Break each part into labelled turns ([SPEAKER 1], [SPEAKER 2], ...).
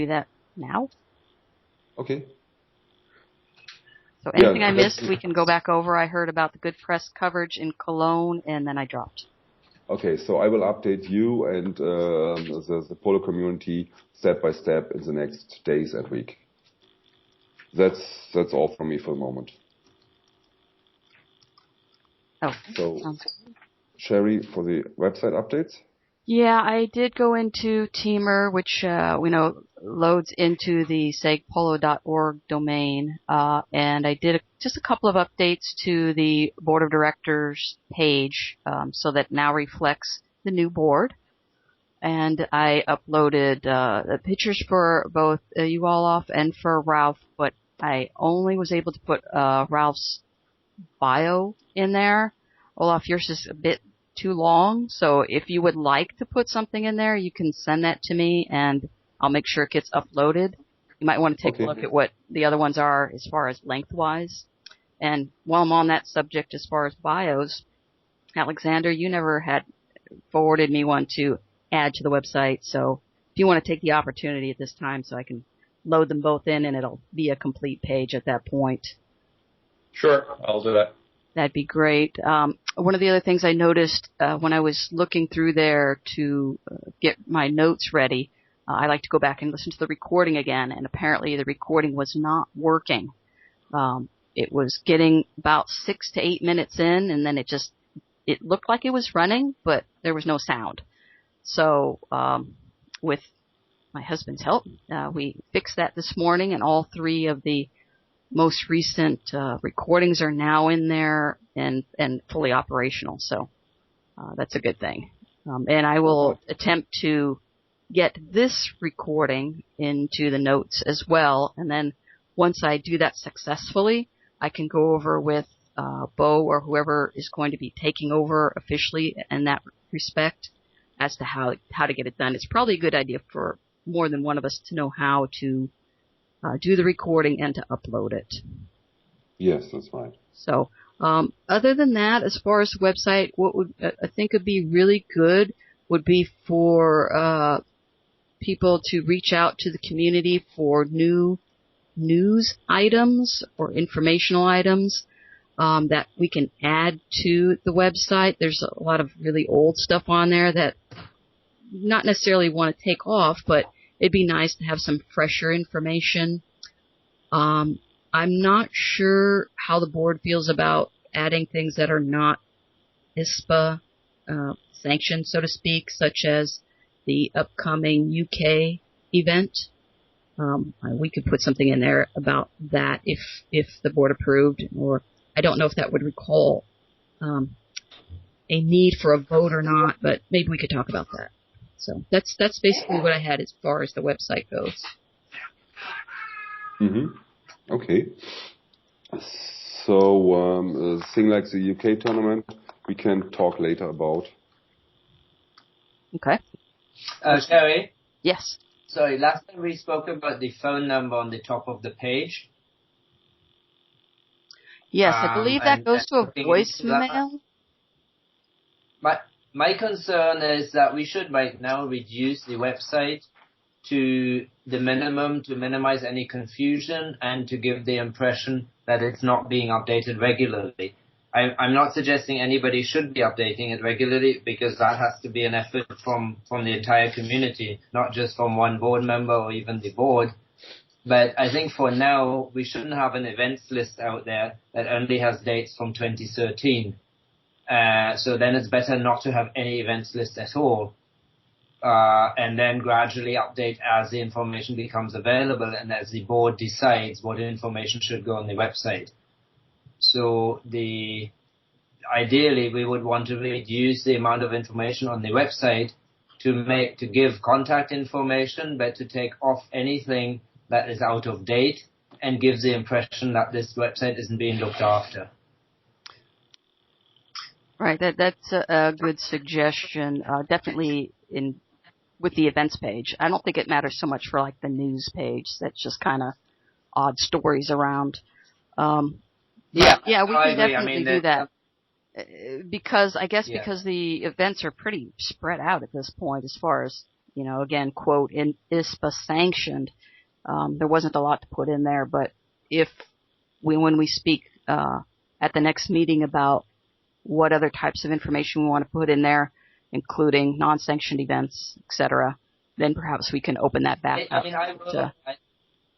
[SPEAKER 1] do that now.
[SPEAKER 2] Okay.
[SPEAKER 1] So anything I missed, we can go back over. I heard about the good press coverage in Cologne, and then I dropped.
[SPEAKER 2] Okay, so I will update you and the Polo community step by step in the next days and week. That's all from me for the moment.
[SPEAKER 1] Oh,
[SPEAKER 2] so Sherry, for the website updates?
[SPEAKER 1] Yeah, I did go into Teamer, which we know loads into the segpolo.org domain, and I did just a couple of updates to the board of directors page, so that now reflects the new board. And I uploaded the pictures for both you, Olaf, and for Ralph, but I only was able to put Ralph's bio in there. Olaf, yours is a bit too long, so if you would like to put something in there, you can send that to me, and I'll make sure it gets uploaded. You might want to take a look at what the other ones are as far as lengthwise. And while I'm on that subject, as far as bios, Alexander, you never had forwarded me one to add to the website, so if you want to take the opportunity at this time so I can load them both in, and it'll be a complete page at that point.
[SPEAKER 3] Sure, I'll do that.
[SPEAKER 1] That'd be great. One of the other things I noticed when I was looking through there to get my notes ready, I like to go back and listen to the recording again, and apparently the recording was not working. It was getting about 6 to 8 minutes in, and then it looked like it was running, but there was no sound. So with my husband's help, we fixed that this morning, and all 3 of the most recent recordings are now in there and fully operational, so that's a good thing. And I will attempt to get this recording into the notes as well, and then once I do that successfully, I can go over with Bo or whoever is going to be taking over officially in that respect as to how to get it done. It's probably a good idea for more than one of us to know how to do the recording and to upload it.
[SPEAKER 2] Yes, that's right.
[SPEAKER 1] So, other than that, as far as the website, what would I think would be really good would be for people to reach out to the community for new news items or informational items that we can add to the website. There's a lot of really old stuff on there that not necessarily want to take off, but it'd be nice to have some fresher information. I'm not sure how the board feels about adding things that are not ISPA sanctioned, so to speak, such as the upcoming UK event. We could put something in there about that if the board approved, or I don't know if that would recall a need for a vote or not, but maybe we could talk about that. So that's basically what I had as far as the website goes.
[SPEAKER 2] Okay. So thing like the UK tournament, we can talk later about.
[SPEAKER 1] Okay.
[SPEAKER 4] Sherry?
[SPEAKER 1] Yes.
[SPEAKER 4] Sorry, last time we spoke about the phone number on the top of the page.
[SPEAKER 1] Yes, I believe that goes to a voicemail.
[SPEAKER 4] My concern is that we should right now reduce the website to the minimum to minimize any confusion and to give the impression that it's not being updated regularly. I'm not suggesting anybody should be updating it regularly, because that has to be an effort from the entire community, not just from one board member or even the board. But I think for now, we shouldn't have an events list out there that only has dates from 2013. So then it's better not to have any events list at all. And then gradually update as the information becomes available and as the board decides what information should go on the website. So ideally we would want to reduce the amount of information on the website to give contact information, but to take off anything that is out of date and gives the impression that this website isn't being looked after.
[SPEAKER 1] Right, that's a good suggestion. Definitely with the events page. I don't think it matters so much for like the news page. That's just kind of odd stories around. Yeah, we can definitely do that. Because the events are pretty spread out at this point as far as, again, quote, in ISPA sanctioned. There wasn't a lot to put in there, but when we speak at the next meeting about what other types of information we want to put in there, including non-sanctioned events, etc., then perhaps we can open that back up.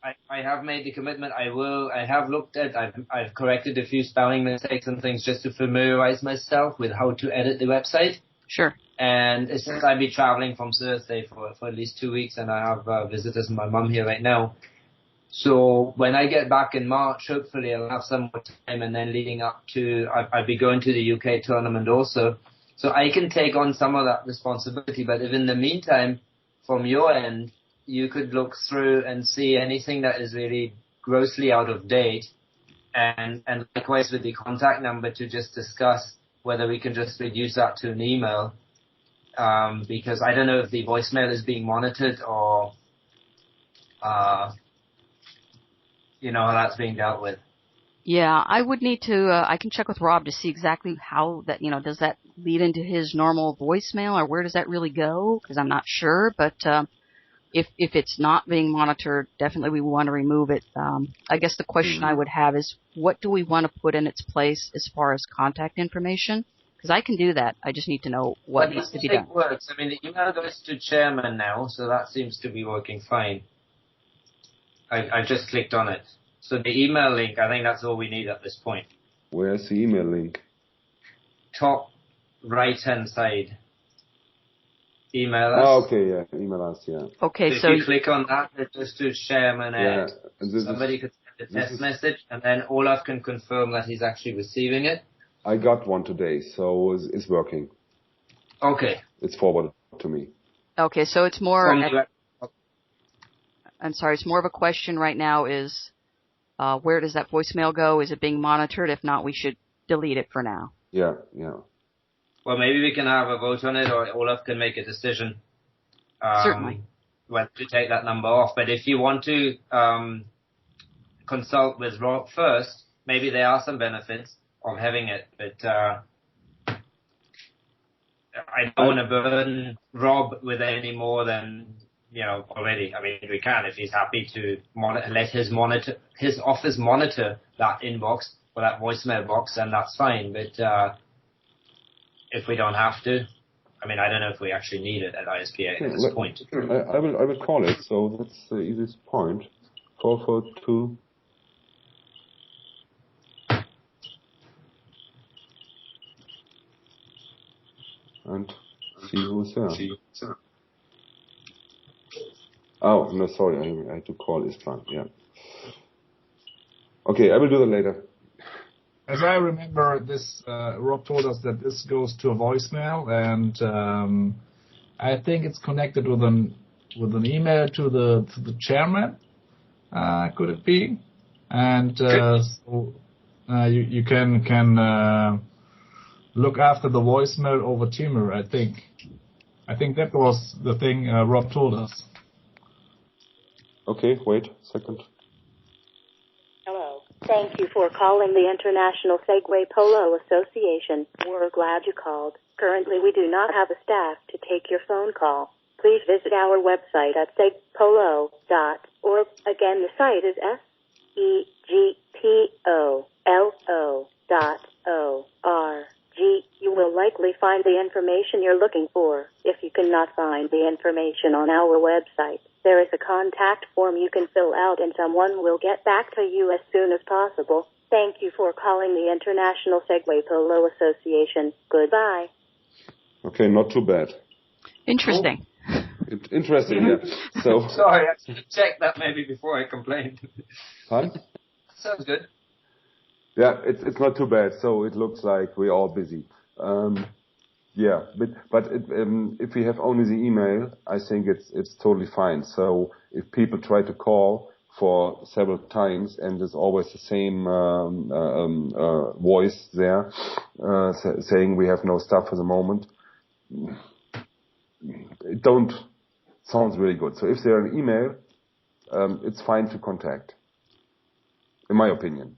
[SPEAKER 4] I have made the commitment. I will. I have looked at. I've corrected a few spelling mistakes and things just to familiarize myself with how to edit the website.
[SPEAKER 1] Sure.
[SPEAKER 4] And since I'll be traveling from Thursday for at least 2 weeks, and I have visitors and my mum here right now. So when I get back in March, hopefully I'll have some more time, and then leading up to, I'll be going to the UK tournament also. So I can take on some of that responsibility. But if in the meantime, from your end, you could look through and see anything that is really grossly out of date, and likewise with the contact number to just discuss whether we can just reduce that to an email, because I don't know if the voicemail is being monitored or, how that's being dealt with.
[SPEAKER 1] Yeah, I would need to, I can check with Rob to see exactly how that, does that lead into his normal voicemail, or where does that really go? Because I'm not sure, but if it's not being monitored, definitely we want to remove it. I guess the question I would have is, what do we want to put in its place as far as contact information? Because I can do that. I just need to know what needs to be done.
[SPEAKER 4] Works. I mean, the email goes to chairman now, so that seems to be working fine. I just clicked on it. So the email link, I think that's all we need at this point.
[SPEAKER 2] Where's the email link?
[SPEAKER 4] Top right-hand side. Email us.
[SPEAKER 2] Oh, okay, yeah. Email us, yeah.
[SPEAKER 1] Okay,
[SPEAKER 4] so if you click on that, it goes to chairman and somebody could send a test message, and then Olaf can confirm that he's actually receiving it.
[SPEAKER 2] I got one today, so it's working.
[SPEAKER 4] Okay.
[SPEAKER 2] It's forwarded to me.
[SPEAKER 1] Okay, so it's more... I'm sorry, it's more of a question right now is, where does that voicemail go? Is it being monitored? If not, we should delete it for now.
[SPEAKER 2] Yeah.
[SPEAKER 4] Well, maybe we can have a vote on it, or Olaf can make a decision.
[SPEAKER 1] Certainly.
[SPEAKER 4] Whether to take that number off. But if you want to consult with Rob first, maybe there are some benefits of having it. But I don't want to burden Rob with any more than... already. I mean, we can if he's happy to let his office monitor that inbox or that voicemail box, then that's fine. But if we don't have to, I mean, I don't know if we actually need it at ISPA at this point.
[SPEAKER 2] I will call it. So that's the easiest point. 442. And see who's there. Oh, no, sorry, I had to call Istvan, yeah. Okay, I will do that later.
[SPEAKER 5] As I remember, this Rob told us that this goes to a voicemail, and I think it's connected with an email to the chairman. Could it be? And so you can look after the voicemail over Timur. I think that was the thing Rob told us.
[SPEAKER 2] Okay, wait a second.
[SPEAKER 6] Hello. Thank you for calling the International Segway Polo Association. We're glad you called. Currently, we do not have a staff to take your phone call. Please visit our website at segpolo.org. Again, the site is segpolo.org. You will likely find the information you're looking for. If you cannot find the information on our website, there is a contact form you can fill out, and someone will get back to you as soon as possible. Thank you for calling the International Segway Polo Association. Goodbye.
[SPEAKER 2] Okay, not too bad.
[SPEAKER 1] Interesting.
[SPEAKER 2] Interesting, yeah. So.
[SPEAKER 4] Sorry, I should check that maybe before I complained.
[SPEAKER 2] Huh?
[SPEAKER 4] Sounds good.
[SPEAKER 2] Yeah, it's not too bad. So it looks like we're all busy. Yeah, but if we have only the email, I think it's totally fine. So if people try to call for several times and there's always the same voice there saying we have no staff for the moment, it don't sounds really good. So if they're an email, it's fine to contact, in my opinion.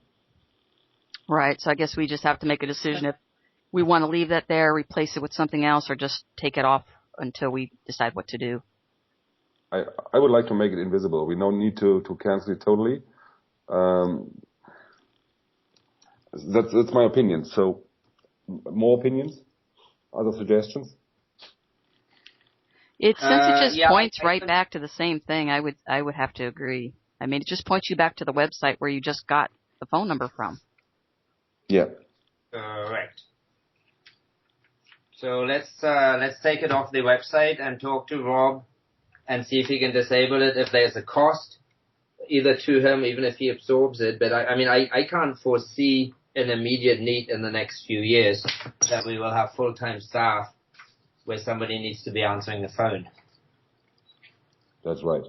[SPEAKER 1] Right. So I guess we just have to make a decision if we want to leave that there, replace it with something else, or just take it off until we decide what to do.
[SPEAKER 2] I would like to make it invisible. We don't need to cancel it totally. That's my opinion. So, more opinions? Other suggestions?
[SPEAKER 1] Since it just points right back to the same thing, I would have to agree. I mean, it just points you back to the website where you just got the phone number from.
[SPEAKER 2] Yeah.
[SPEAKER 4] Correct. So let's take it off the website and talk to Rob and see if he can disable it if there's a cost, either to him, even if he absorbs it. But I can't foresee an immediate need in the next few years that we will have full-time staff where somebody needs to be answering the phone.
[SPEAKER 2] That's right.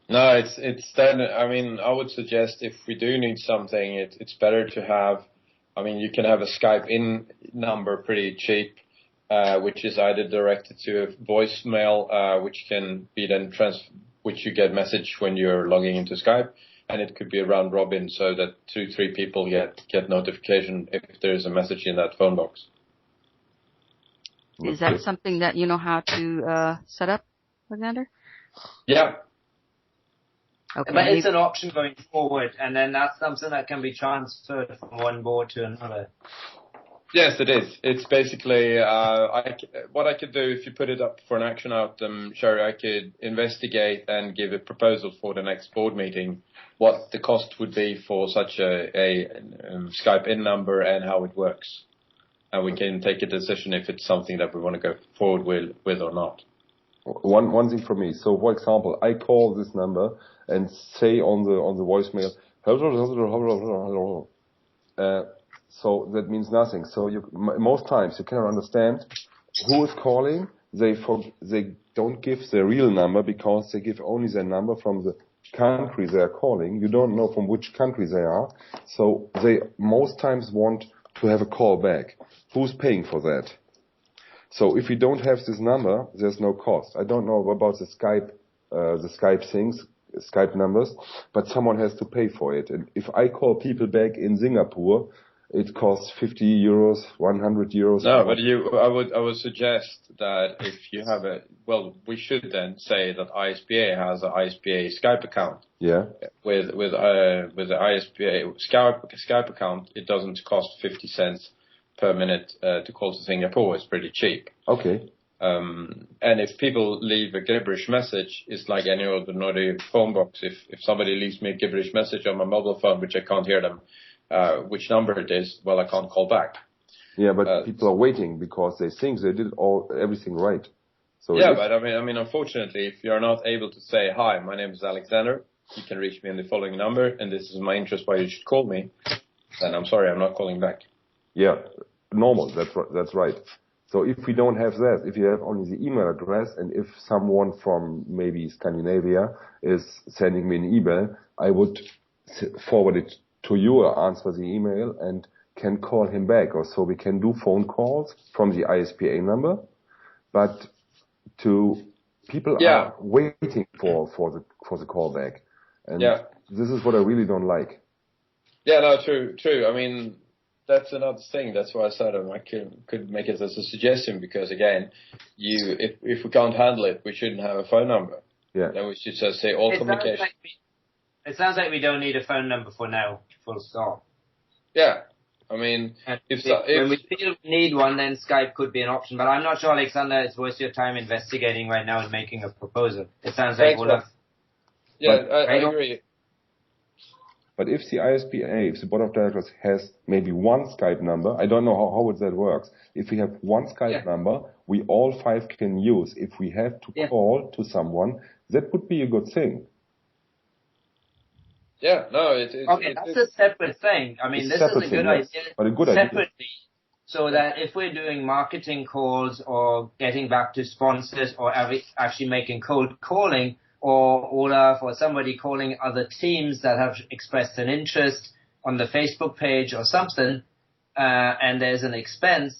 [SPEAKER 3] No, it's then, I mean, I would suggest if we do need something, it's better to have, I mean, you can have a Skype in number pretty cheap, which is either directed to a voicemail, which can be then which you get message when you're logging into Skype, and it could be a round robin so that 2-3 people get notification if there's a message in that phone box.
[SPEAKER 1] Is that something that you know how to set up, Alexander?
[SPEAKER 3] Yeah.
[SPEAKER 4] Okay. But it's an option going forward, and then that's something that can be transferred from one board to another.
[SPEAKER 3] Yes, it is. It's basically what I could do if you put it up for an action item, Sherry, I could investigate and give a proposal for the next board meeting, what the cost would be for such a Skype in number and how it works. And we can take a decision if it's something that we want to go forward with or not.
[SPEAKER 2] One thing for me. So, for example, I call this number and say on the voicemail, hello. So that means nothing. So most times you cannot understand who is calling. They don't give their real number because they give only their number from the country they are calling. You don't know from which country they are. So they most times want to have a call back. Who's paying for that? So if you don't have this number, there's no cost. I don't know about the Skype things, Skype numbers, but someone has to pay for it. And if I call people back in Singapore, it costs 50 euros, 100 euros.
[SPEAKER 3] No, but I would suggest that if you have we should then say that ISPA has an ISPA Skype account.
[SPEAKER 2] Yeah.
[SPEAKER 3] With the ISPA Skype account, it doesn't cost 50 cents per minute to call to Singapore. It's pretty cheap.
[SPEAKER 2] Okay.
[SPEAKER 3] And if people leave a gibberish message, it's like any ordinary phone box. If somebody leaves me a gibberish message on my mobile phone, which I can't hear them, which number it is, well, I can't call back.
[SPEAKER 2] Yeah, but people are waiting because they think they did everything right. So
[SPEAKER 3] yeah, but I mean, unfortunately, if you're not able to say, hi, my name is Alexander, you can reach me on the following number, and this is my interest why you should call me, then I'm sorry, I'm not calling back.
[SPEAKER 2] Yeah, normal, that's right. So if we don't have that, if you have only the email address, and if someone from maybe Scandinavia is sending me an email, I would forward it to you or answer the email and can call him back. Or so we can do phone calls from the ISPA number, but people are waiting for the call back. And this is what I really don't like.
[SPEAKER 3] Yeah, no, true. I mean, that's another thing. That's why I said I could make it as a suggestion because again, if we can't handle it, we shouldn't have a phone number.
[SPEAKER 2] Yeah.
[SPEAKER 3] Then we should just say all communication.
[SPEAKER 4] It sounds like we don't need a phone number for now. Full stop.
[SPEAKER 3] Yeah. I mean,
[SPEAKER 4] when we feel we need one, then Skype could be an option. But I'm not sure, Alexander, it's worth your time investigating right now and making a proposal. It sounds like Olaf.
[SPEAKER 3] Yeah, I agree.
[SPEAKER 2] But if the ISPA, if the board of directors has maybe one Skype number, I don't know how that works. If we have one Skype number, we all 5 can use. If we have to call to someone, that would be a good thing.
[SPEAKER 3] Yeah, no,
[SPEAKER 4] that's a separate thing. I mean, this is a good idea.
[SPEAKER 2] But a good
[SPEAKER 4] separately, idea. So that if we're doing marketing calls or getting back to sponsors or actually making cold calling, or Olaf or somebody calling other teams that have expressed an interest on the Facebook page or something, and there's an expense,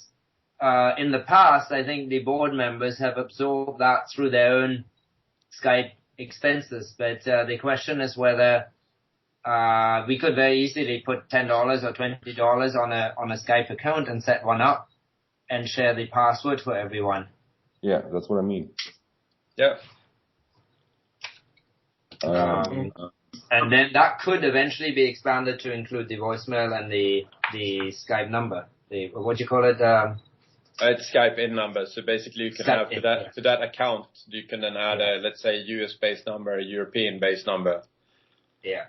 [SPEAKER 4] in the past, I think the board members have absorbed that through their own Skype expenses. But the question is whether we could very easily put $10 or $20 on a Skype account and set one up and share the password for everyone.
[SPEAKER 2] Yeah, that's what I mean.
[SPEAKER 3] Yeah.
[SPEAKER 4] And then that could eventually be expanded to include the voicemail and the Skype number. What do you call it?
[SPEAKER 3] It's Skype in number. So basically, you can
[SPEAKER 4] Skype
[SPEAKER 3] have to that account. You can then add a, let's say, a US-based number, a European-based number.
[SPEAKER 4] Yeah.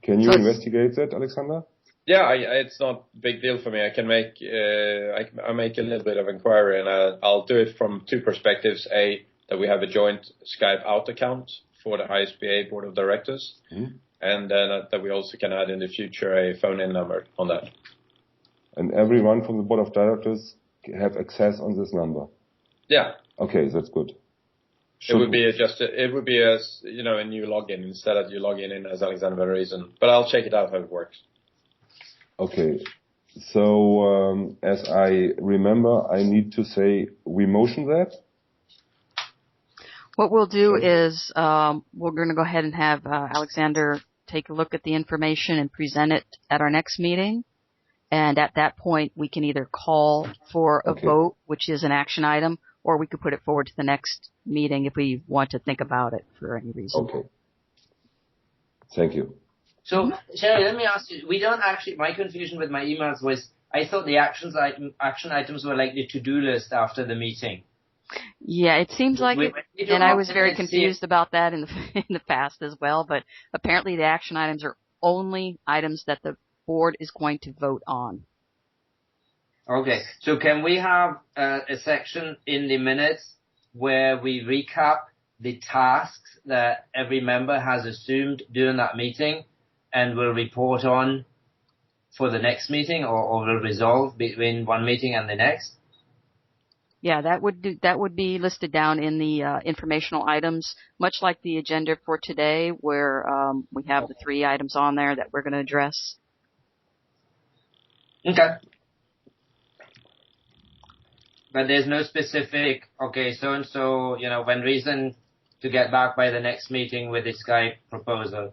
[SPEAKER 2] Can you investigate that, Alexander?
[SPEAKER 3] Yeah, it's not a big deal for me. I can make I make a little bit of inquiry, and I'll do it from two perspectives. A, that we have a joint Skype out account for the ISBA board of directors, and then that we also can add in the future a phone-in number on that.
[SPEAKER 2] And everyone from the board of directors have access on this number.
[SPEAKER 3] Yeah.
[SPEAKER 2] Okay, that's good.
[SPEAKER 3] It would be a new login instead of you logging in as Alexander Van Riesen. But I'll check it out how it works.
[SPEAKER 2] Okay. So, as I remember, I need to say we motion that.
[SPEAKER 1] What we'll do is we're going to go ahead and have Alexander take a look at the information and present it at our next meeting. And at that point, we can either call for a vote, which is an action item, or we could put it forward to the next meeting if we want to think about it for any reason.
[SPEAKER 2] Okay. Thank you.
[SPEAKER 4] So, Sherry, let me ask you, my confusion with my emails was, I thought the action items were like the to-do list after the meeting.
[SPEAKER 1] Yeah, it seems like it, and I was very confused about that in the past as well, but apparently the action items are only items that the board is going to vote on.
[SPEAKER 4] Okay, so can we have a section in the minutes where we recap the tasks that every member has assumed during that meeting and will report on for the next meeting or will resolve between one meeting and the next?
[SPEAKER 1] Yeah, that would be listed down in the informational items, much like the agenda for today, where we have the 3 items on there that we're going to address.
[SPEAKER 4] Okay. But there's no specific, so-and-so, Van Riesen to get back by the next meeting with the Skype proposal.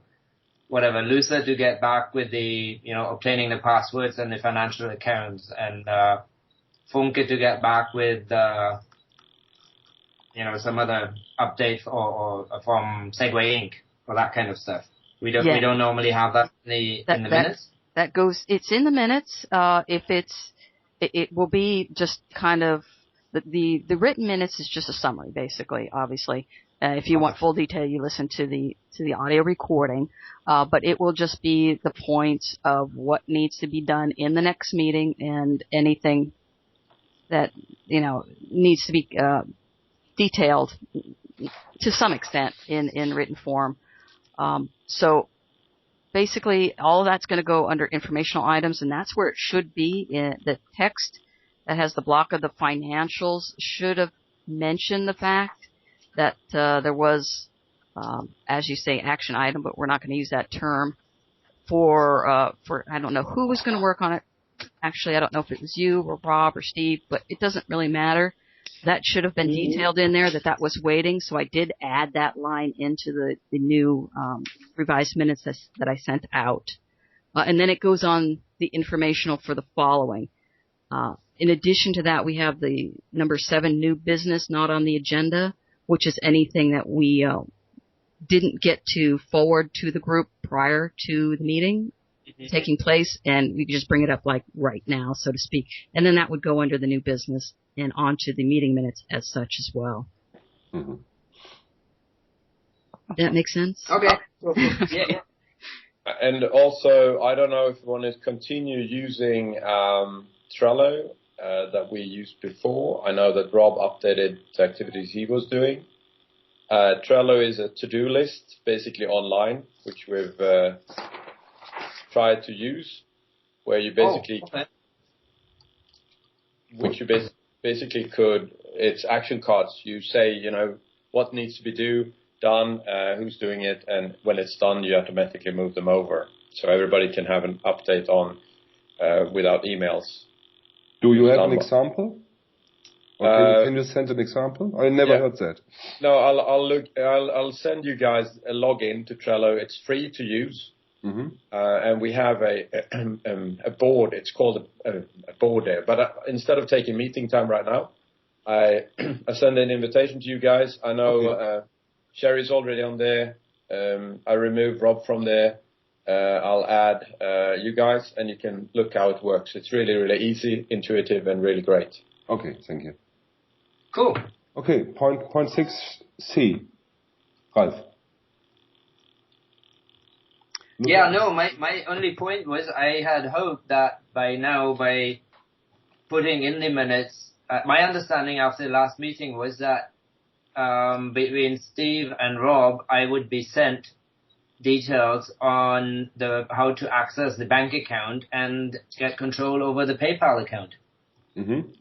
[SPEAKER 4] Whatever, Luther to get back with the, obtaining the passwords and the financial accounts, and Funke to get back with, some other update or from Segway Inc. or that kind of stuff. We don't normally have that in the minutes.
[SPEAKER 1] It's in the minutes. It will be just kind of the written minutes is just a summary, basically. Obviously, if you want full detail, you listen to the audio recording. But it will just be the points of what needs to be done in the next meeting and anything that needs to be detailed to some extent in written form. So basically, all of that's going to go under informational items, and that's where it should be. In the text that has the block of the financials should have mentioned the fact that there was, as you say, action item, but we're not going to use that term for I don't know who was going to work on it. Actually, I don't know if it was you or Rob or Steve, but it doesn't really matter. That should have been detailed in there that was waiting, so I did add that line into the new revised minutes that I sent out. And then it goes on the informational for the following. In addition to that, we have the number 7, new business not on the agenda, which is anything that we didn't get to forward to the group prior to the meeting taking place, and we could just bring it up like right now, so to speak. And then that would go under the new business and onto the meeting minutes as such as well. Mm-hmm. That makes sense?
[SPEAKER 4] Okay. Yeah.
[SPEAKER 3] And also, I don't know if you want to continue using Trello that we used before. I know that Rob updated the activities he was doing. Trello is a to-do list, basically online, which we've tried to use, where you basically, basically could, it's action cards. You say, what needs to be done, who's doing it, and when it's done, you automatically move them over. So everybody can have an update on, without emails.
[SPEAKER 2] Do you have an example? Or can you send an example? I never heard that.
[SPEAKER 3] No, I'll send you guys a login to Trello. It's free to use. Mm-hmm. And we have a board. It's called a board there. But instead of taking meeting time right now, I send an invitation to you guys. I know Sherry's already on there. I remove Rob from there. I'll add you guys, and you can look how it works. It's really, really easy, intuitive, and really great.
[SPEAKER 2] Okay, thank you.
[SPEAKER 4] Cool.
[SPEAKER 2] Okay, point 6C. Ralf.
[SPEAKER 4] Yeah, no, my only point was I had hoped that by now, by putting in the minutes, my understanding after the last meeting was that between Steve and Rob, I would be sent details on how to access the bank account and get control over the PayPal account.
[SPEAKER 2] Mm-hmm.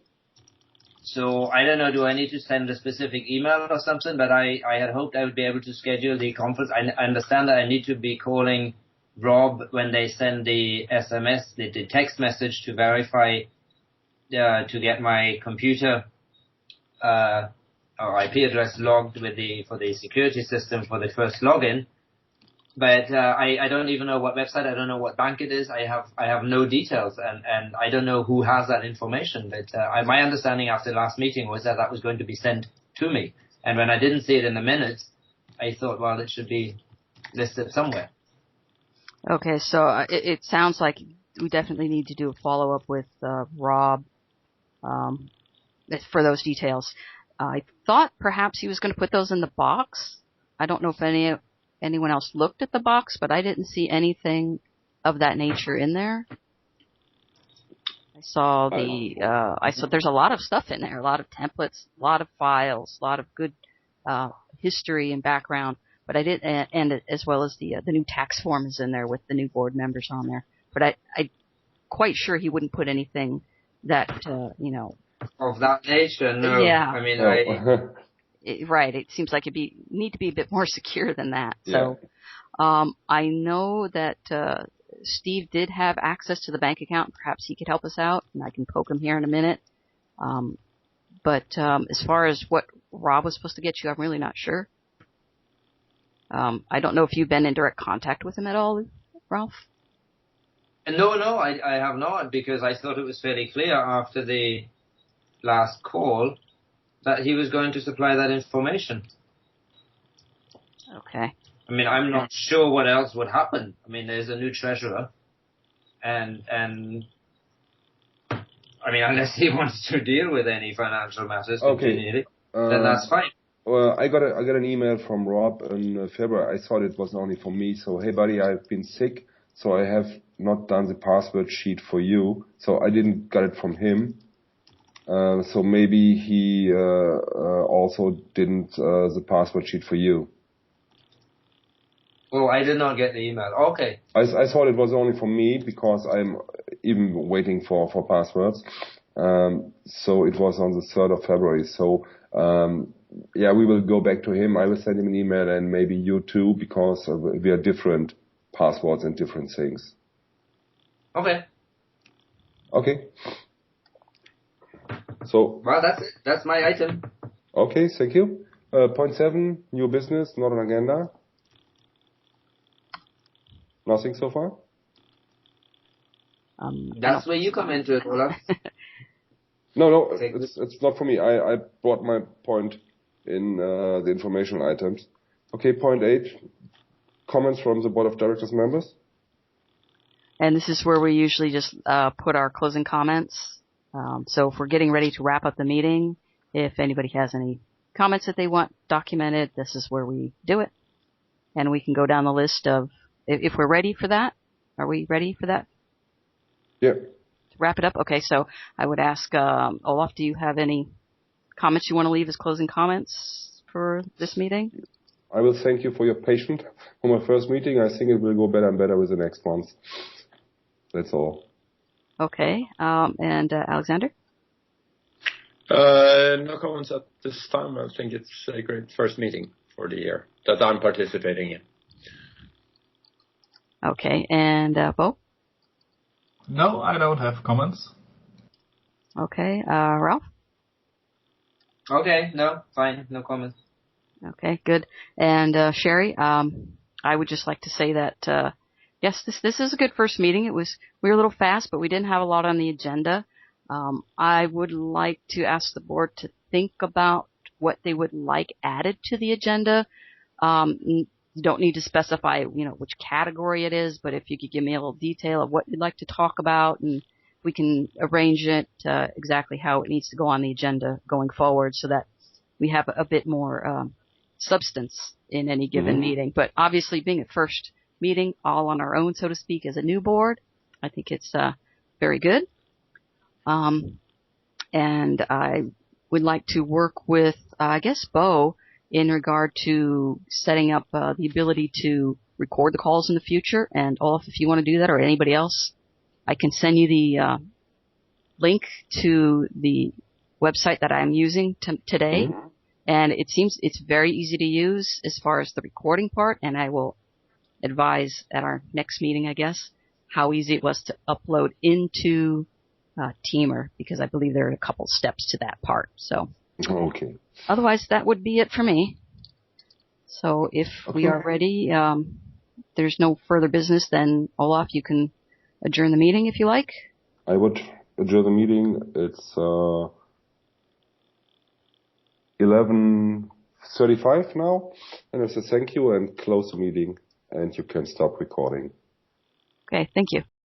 [SPEAKER 4] So I don't know, do I need to send a specific email or something? But I had hoped I would be able to schedule the conference. I understand that I need to be calling Rob when they send the SMS, the text message to verify, to get my computer or IP address logged for the security system for the first login. But I don't even know what website. I don't know what bank it is. I have no details, and I don't know who has that information. But my understanding after the last meeting was that was going to be sent to me. And when I didn't see it in the minutes, I thought, well, it should be listed somewhere.
[SPEAKER 1] Okay, so it sounds like we definitely need to do a follow-up with Rob for those details. I thought perhaps he was going to put those in the box. I don't know if anyone else looked at the box, but I didn't see anything of that nature in there. I saw there's a lot of stuff in there, a lot of templates, a lot of files, a lot of good history and background. But I did, and as well as the new tax form is in there with the new board members on there. But I'm quite sure he wouldn't put anything that
[SPEAKER 4] Of that nature, no.
[SPEAKER 1] Yeah.
[SPEAKER 4] I mean,
[SPEAKER 1] right. It seems like need to be a bit more secure than that.
[SPEAKER 2] Yeah.
[SPEAKER 1] So, I know that Steve did have access to the bank account. Perhaps he could help us out, and I can poke him here in a minute. But as far as what Rob was supposed to get you, I'm really not sure. I don't know if you've been in direct contact with him at all, Ralph.
[SPEAKER 4] No, I have not, because I thought it was fairly clear after the last call that he was going to supply that information.
[SPEAKER 1] Okay.
[SPEAKER 4] I mean, I'm not sure what else would happen. I mean, there's a new treasurer, and I mean, unless he wants to deal with any financial matters continually, then that's fine.
[SPEAKER 2] Well, I got an email from Rob in February. I thought it was only for me. So, hey buddy, I've been sick, so I have not done the password sheet for you. So I didn't get it from him. So maybe he also didn't the password sheet for you.
[SPEAKER 4] Oh, I did not get the email. Okay.
[SPEAKER 2] I thought it was only for me because I'm even waiting for passwords. So it was on the 3rd of February. So yeah, we will go back to him. I will send him an email, and maybe you too, because we are different passwords and different things.
[SPEAKER 4] Okay.
[SPEAKER 2] Okay. So.
[SPEAKER 4] Well, that's it. That's my item.
[SPEAKER 2] Okay, thank you. Point 7, new business, not an agenda. Nothing so far?
[SPEAKER 4] That's where you come into it, Olaf.
[SPEAKER 2] No, it's not for me. I brought my point in the informational items. Okay, point 8, comments from the Board of Directors members.
[SPEAKER 1] And this is where we usually just put our closing comments. So if we're getting ready to wrap up the meeting, if anybody has any comments that they want documented, this is where we do it. And we can go down the list of, if we're ready for that. Are we ready for that?
[SPEAKER 2] Yeah.
[SPEAKER 1] To wrap it up? Okay, so I would ask, Olaf, do you have any comments you want to leave as closing comments for this meeting?
[SPEAKER 2] I will thank you for your patience for my first meeting. I think it will go better and better with the next ones. That's all.
[SPEAKER 1] Okay, and Alexander?
[SPEAKER 3] No comments at this time. I think it's a great first meeting for the year that I'm participating in.
[SPEAKER 1] Okay, and Bo?
[SPEAKER 5] No, I don't have comments.
[SPEAKER 1] Okay, Ralph?
[SPEAKER 4] Okay, no, fine, no comments.
[SPEAKER 1] Okay, good. And Sherry, I would just like to say that yes, this is a good first meeting. We were a little fast, but we didn't have a lot on the agenda. I would like to ask the board to think about what they would like added to the agenda. You don't need to specify, which category it is, but if you could give me a little detail of what you'd like to talk about, and we can arrange it exactly how it needs to go on the agenda going forward so that we have a bit more substance in any given meeting. But obviously, being a first meeting all on our own, so to speak, as a new board, I think it's very good. And I would like to work with, Bo, in regard to setting up the ability to record the calls in the future. And Olaf, if you want to do that, or anybody else, I can send you the link to the website that I'm using today. And it seems it's very easy to use as far as the recording part, and I will advise at our next meeting, I guess, how easy it was to upload into Teamer, because I believe there are a couple steps to that part. So,
[SPEAKER 2] okay.
[SPEAKER 1] Otherwise, that would be it for me. So if we are ready, there's no further business, then Olaf, you can adjourn the meeting if you like.
[SPEAKER 2] I would adjourn the meeting. It's 11:35 now, and I say thank you and close the meeting, and you can stop recording.
[SPEAKER 1] Okay, thank you.